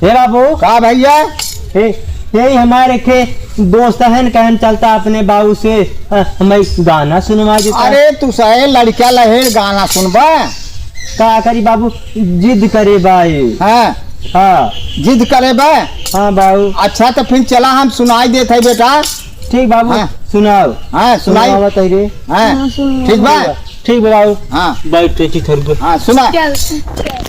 हे बाबू का भैया यही हमारे के दोस्त है कहन चलता अपने बाबू से हमें गाना सुनवा देता। अरे तू सहे लड़का लहे गाना सुनबा का करी बाबू जिद करे भाई। हाँ हाँ जिद करे बा। हाँ बाबू अच्छा तो फिर चला हम सुनाई देते बेटा। ठीक बाबू हाँ। सुनाओ। हाँ सुनाई। बताइए। हाँ ठीक बा। ठीक बाबू। हाँ बैठे थोड़ी। हाँ सुना।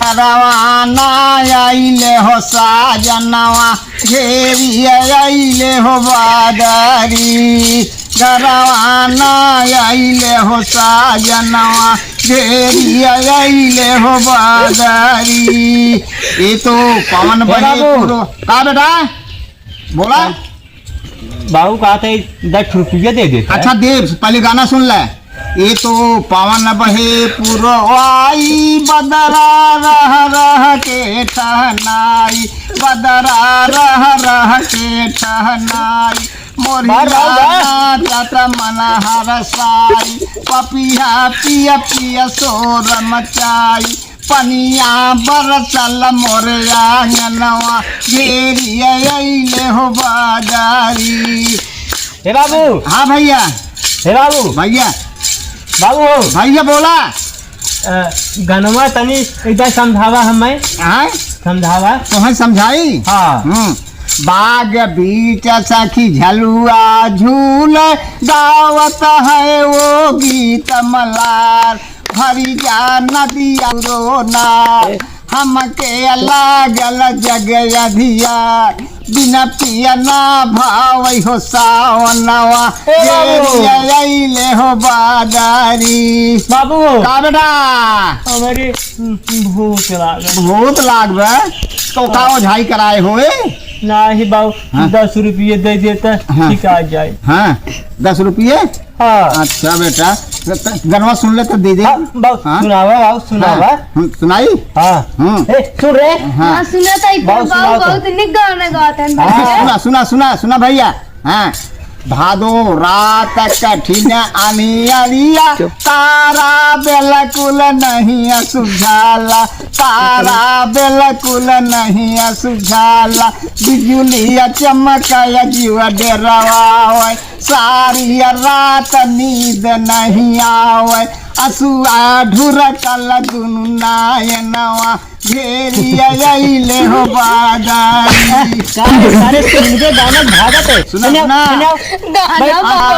रवाना आइले हो साजनवा घेरी आइले हो बादारी। रवाना आइले हो साजनवा घेरी आइले हो बादारी। ये तो पवन बने का बेटा बोला। बाबू कहा था 10 रुपये दे देते। अच्छा दे पहले गाना सुन ले। ये तो पवन बहे पुरवाई बदरा रह रह के ठहनाई। बदरा रह रह के ठहनाई। मोरिया जात मन हरसाई। पपिया पिया पिया शोर मचाई। पनिया बरसल मोरे आंगनवा घेरी आइले हो बाजारी। हे बाबू। हाँ भैया। हे बाबू। भैया बाबू भैया बोला। गनवा तनी एकदम समझावा हमें। हाँ समझावा तुम्हें समझाई। हाँ बाग बीच सखी झलुआ झूल गावत है वो गीत मलार। भरी जा नदिया रोना हमके लागल जग अधियार। बिना पिया ना भाव हो सावनवा आइले हो बादारी। बाबू का बेटा हमारी भूख लागल। बहुत लाग तो का ओझाई कराए होए। नहीं बाबू। हाँ? 10 रुपये दे देता हाँ? ठीक आ जाए। हाँ 10 रुपये। हाँ अच्छा बेटा गनवा सुन ले तो दे दे। हाँ, बाबू हाँ? सुनावा बाबू सुनावा। सुनाई। हाँ सुन रहे। हाँ सुना था बहुत निक गाना गाते हैं। सुना सुना सुना सुना भैया। हाँ भादो रात कठिन अनियरिया। तारा बिल्कुल नहीं सुझाला। तारा बिल्कुल नहीं सुझाला। बिजुलिया चमकया जीव डरावे। सारी रात नींद नहीं आवे। असुआ ढुरकल दुनु नायनवा घेरी आइले हो बादारी। सारे सुन के गाना भागत है। सुना सुना।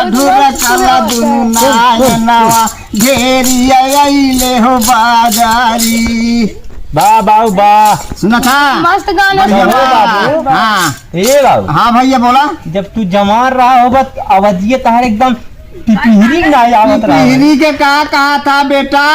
ढुरकल दुनु नायनवा घेरी आइले हो बादारी। वाह बाबू वाह। सुना था मस्त गाना बढ़िया सुना। बाबू। हाँ ये बाबू हाँ भैया बोला। जब तू जवान रहा होगा अवधिये तहार एकदम पिपीरी ना आवत रहा। पीरी के कहा था बेटा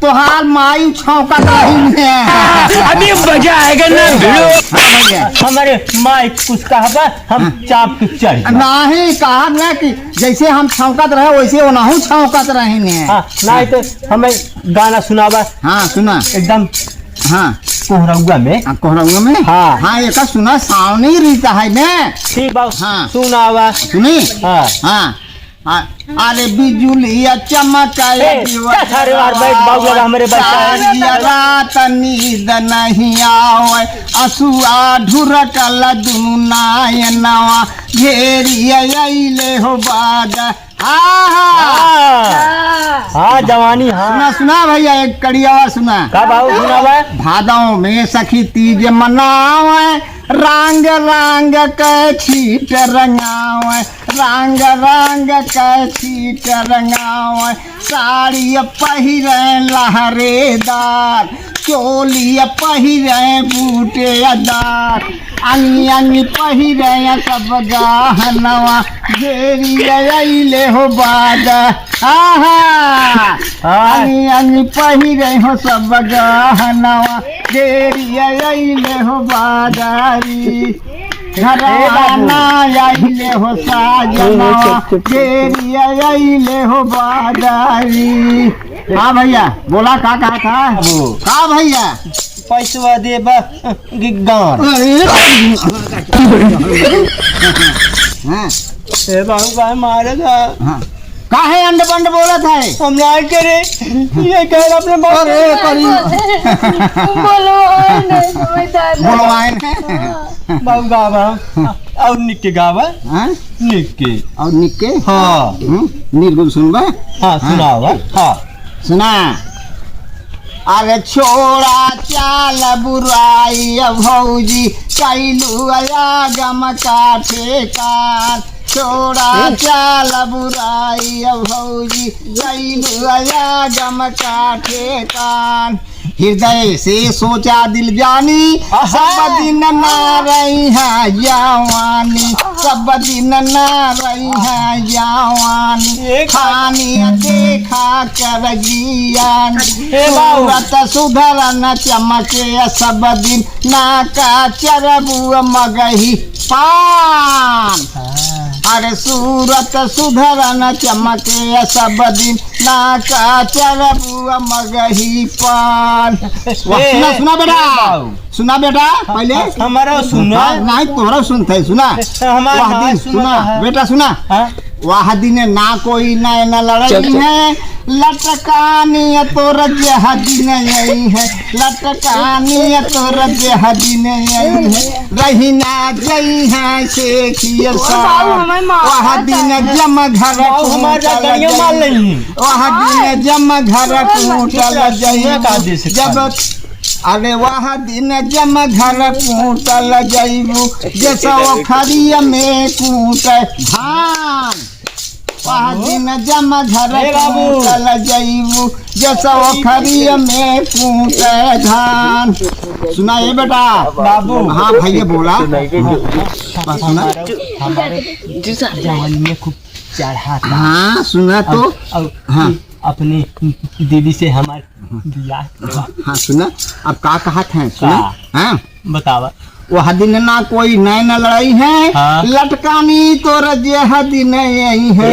तोहार माई छौकत रही है। अभी मजा आएगा ना भिड़ो। हाँ भैया हमारे माई कुछ कहा हम चाप के चढ़। नहीं कहा ना कि जैसे हम छौकत रहे वैसे वो नहीं छौकत रही ने। हाँ नहीं तो हमें गाना सुनावा हाँ सुना। एकदम हाँ कोहरौआ में। कोहरौआ में। हाँ हाँ एक सुना सावनी रीता है ने। ठीक बाबू। हाँ सुनावा। सुनी। हाँ हाँ अरे बिजुलिया चमकाया सारे बार बैठ बाबू लगा हमारे बच्चा। रात नींद नहीं आवे। असुआ ढुरकल दुनु नायनवा घेरी आइले हो बादा। हाँ जवानी। हाँ सुना सुना भैया एक कड़िया सुना। का बाबू सुनावा। भादों में सखी तीज मनावे। रंग रंग के छीट रंगावे। रंग रंग के छीट रंगावे। साड़ी पहिरे लहरेदार। चोली पहिरे बूटेदार। अंगी अंगी पहिरे सब गहनवा घेरी आइले हो बादा। अंगी अंगी पहिरे हो सब गहनवा घेरी आइले हो बादारी। घरवाना आइले हो साजनवा घेरी आइले हो बादारी। हाँ भैया बोला का कहा था। का भैया पैसा दे गान। हाँ बाबू भाई मारेगा। हाँ काहे अंड बंड बोलत है? हम ना करे ये कह अपने बाबू अरे करी बोलो नहीं समझदार बोलो आए बाबू गावा और निक्के गावा हाँ निक्के और निक्के हाँ निर्गुण सुनबा हाँ सुनावा हाँ सुना। अरे छोड़ा चाल बुराई भौजी कैलू आगम का ठेकान। छोड़ा चाल बुराई भौजी कैलू आगम का ठेकान। हृदय से सोचा दिल जानी सब दिन ना रही है जवानी। सब दिन ना रही है जवानी। खानी देखा कर जियान सूरत सुधर न चमके सब दिन ना का चरबू मगही पान। अरे सूरत सुधर न चमके सब दिन ना का चरबू मगही पान। सुना सुना बेटा सुना बेटा पहले हमारा सुना नहीं तोहरा सुनते सुना। हमारा वाह दिन सुना बेटा सुना। हाँ? वाह दिन ना कोई नैन लड़ाई है लटकानी तोर जहदी नहीं है। लटकानी तोर जहदी नहीं है रही ना जई है शेखिया वाह दिन जम घर वाह दिन जम घर कूटल जई जब। अरे वाह दिन जम घर कूटल जईबू जैसा खरिया में कूट धान। वाह दिन जम घर कूटल जईबू जैसा खरिया में कूट धान। सुनाइए बेटा बाबू हाँ भैया बोला सुना। हमारे जवानी में खूब चढ़ा था हाँ सुना तो और हाँ अपनी दीदी से हमारे बियाह हाँ सुना। अब का कहा था सुना हाँ बतावा। वह दिन ना कोई नैन लड़ाई है हाँ। लटकानी तोर जेहदी नहीं है।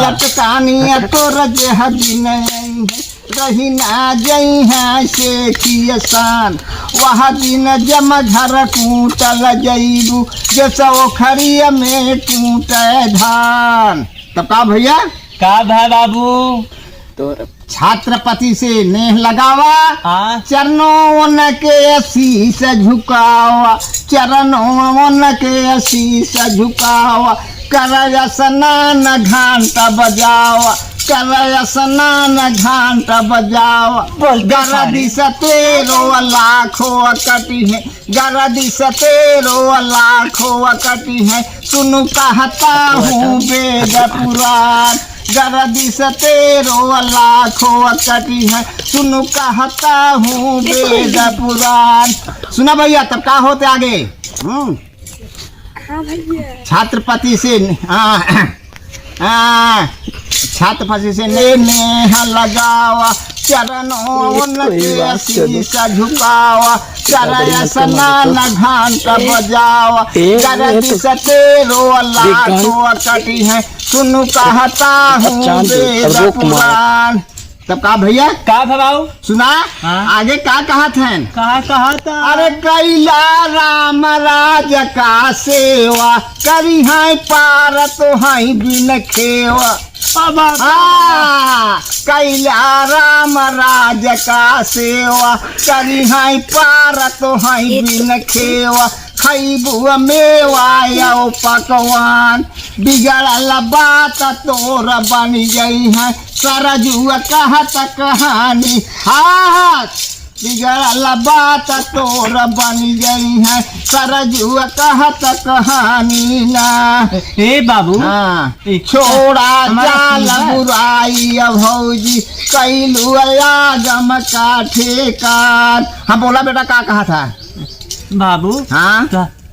लटकानी तोर जेहदी नहीं है रही ना जई है शेखिया शान। वह दिन जम घर कूटल जईबू जैसा खरिया में कूट धान। तब का भैया का भाई बाबू छात्रपति से नेह लगावा हाँ चरणों के शीश झुकावा। चरणों के शीश झुकावा कर स्नान घंटा बजावा। कर स्नान घंटा बजावा। गरदी सतेरो लाखों कटी है। गरदी सतेरो लाखों कटी है सुनु कहता हूँ वेद पुराण। गरदी सतेरो लाखों कटी है सुनु कहता हूँ वेद पुराण। सुना भैया तब का होते आगे छात्रपति से छात्रपति से नेह लगावा। चरणों के शीश झुकावा कर स्नान घंटा बजावा। गरदी सतेरो लाखों कटी है सुनु कहता हूँ वेद पुराण। तब का भैया का भाऊ सुना हाँ? आगे का कहा था कहा था अरे कैला राम राज का सेवा करी है पार तो है बिन खेवा। कैला राम राज का सेवा करी है पार तो है बिन खेवा। खैबू मेवा पकवान बिगड़ल बात तोर बन गई है सरजुआ कहत कहानी। हाँ बिगड़ल बात तोर बन गई है सरजुआ कहत कहानी ना। ए बाबू हाँ छोड़ा जाल बुराई भौजी कैलू आगम का ठेकान। हाँ बोला बेटा का कहा था बाबू हाँ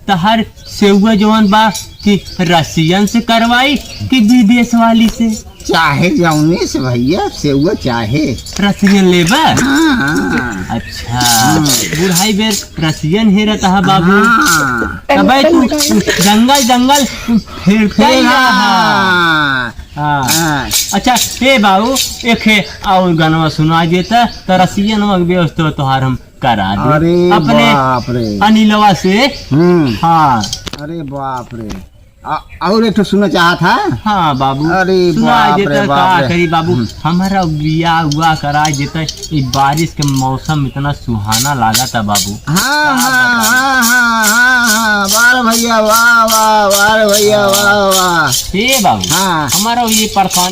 तहर सेउआ जवान बा कि रसियन से करवाई कि विदेश वाली से चाहे जौने से भैया सेउआ चाहे रसियन लेबा। हाँ अच्छा बुढ़ाई बेर रसियन हे रहता है बाबू। हाँ तबे तू जंगल जंगल फिरता ही रहा। हाँ हाँ अच्छा हे बाबू एक है और गाना सुना देता तो रसियन व्यवस्था तोहार हम करा दे अरे अपने बाप रे अनिलवा से। हाँ अरे बाप रे और एक तो सुनना चाहा था। हाँ बाबू, अरे सुना बाप रे देता बाप का रे। करी बाबू, हमारा बिया हुआ करा देता। ये बारिश के मौसम इतना सुहाना लगा था बाबू। हाँ हाँ हाँ हाँ हाँ हाँ, वाह भैया वाह वाह, वाह भैया वाह वाह। ये बाबू, हाँ हमारा ये परेशान